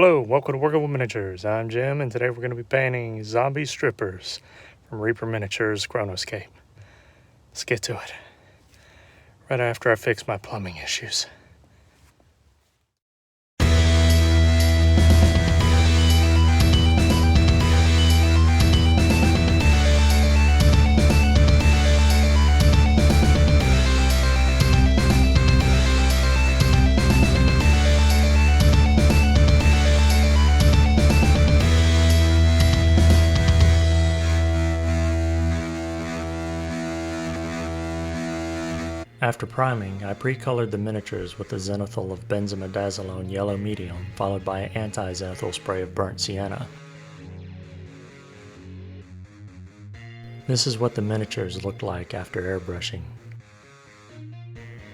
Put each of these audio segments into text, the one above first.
Hello, welcome to Working with Miniatures. I'm Jim, and today we're going to be painting zombie strippers from Reaper Miniatures Chronoscope. Let's get to it. Right after I fix my plumbing issues. After priming, I pre-colored the miniatures with the zenithal of benzimidazolone yellow medium, followed by an anti-zenithal spray of burnt sienna. This is what the miniatures looked like after airbrushing.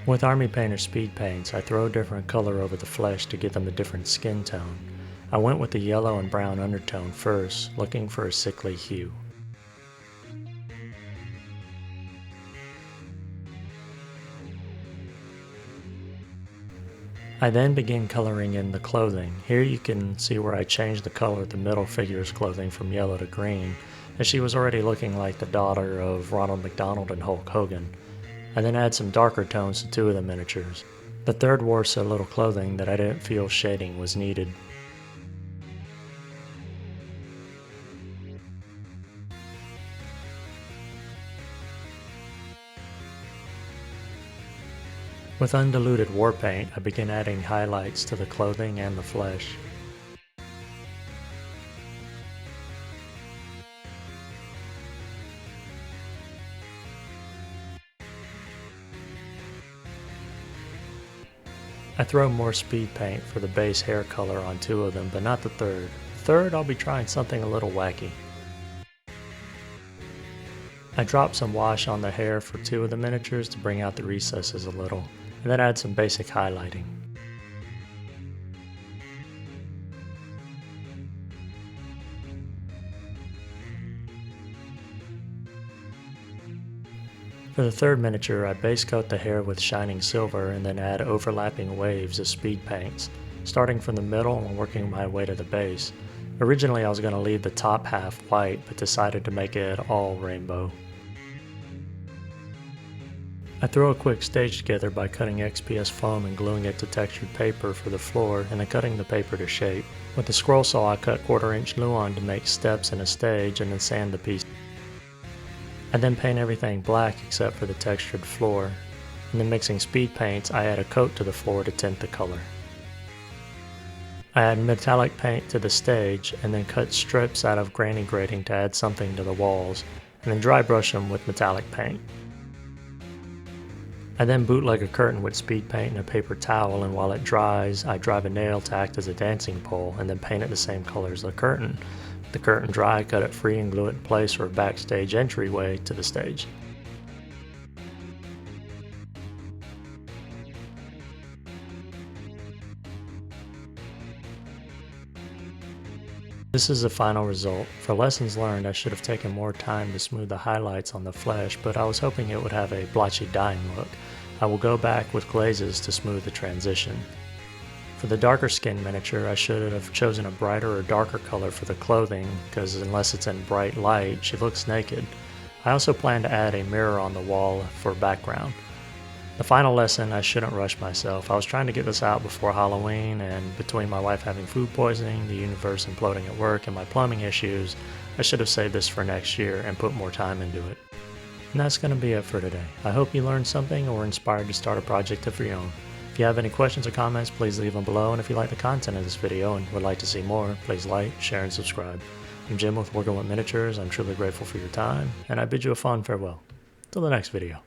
With Army Painter speed paints, I throw a different color over the flesh to give them a different skin tone. I went with the yellow and brown undertone first, looking for a sickly hue. I then begin coloring in the clothing. Here you can see where I changed the color of the middle figure's clothing from yellow to green, as she was already looking like the daughter of Ronald McDonald and Hulk Hogan. I then add some darker tones to two of the miniatures. The third wore so little clothing that I didn't feel shading was needed. With undiluted war paint, I begin adding highlights to the clothing and the flesh. I throw more speed paint for the base hair color on two of them, but not the third. Third, I'll be trying something a little wacky. I drop some wash on the hair for two of the miniatures to bring out the recesses a little, and then add some basic highlighting. For the third miniature, I base coat the hair with shining silver and then add overlapping waves of speed paints, starting from the middle and working my way to the base. Originally I was going to leave the top half white, but decided to make it all rainbow. I throw a quick stage together by cutting XPS foam and gluing it to textured paper for the floor, and then cutting the paper to shape. With the scroll saw I cut 1/4 inch luan to make steps in a stage and then sand the piece. I then paint everything black except for the textured floor, and then mixing speed paints I add a coat to the floor to tint the color. I add metallic paint to the stage and then cut strips out of granny grating to add something to the walls, and then dry brush them with metallic paint. I then bootleg a curtain with speed paint and a paper towel, and while it dries, I drive a nail to act as a dancing pole and then paint it the same color as the curtain. With the curtain dry, cut it free and glue it in place for a backstage entryway to the stage. This is the final result. For lessons learned, I should have taken more time to smooth the highlights on the flesh, but I was hoping it would have a blotchy dyeing look. I will go back with glazes to smooth the transition. For the darker skin miniature, I should have chosen a brighter or darker color for the clothing, because unless it's in bright light, she looks naked. I also plan to add a mirror on the wall for background. The final lesson, I shouldn't rush myself. I was trying to get this out before Halloween, and between my wife having food poisoning, the universe imploding at work, and my plumbing issues, I should have saved this for next year and put more time into it. And that's going to be it for today. I hope you learned something or were inspired to start a project of your own. If you have any questions or comments, please leave them below, and if you like the content of this video and would like to see more, please like, share, and subscribe. I'm Jim with Working with Miniatures. I'm truly grateful for your time, and I bid you a fond farewell. Till the next video.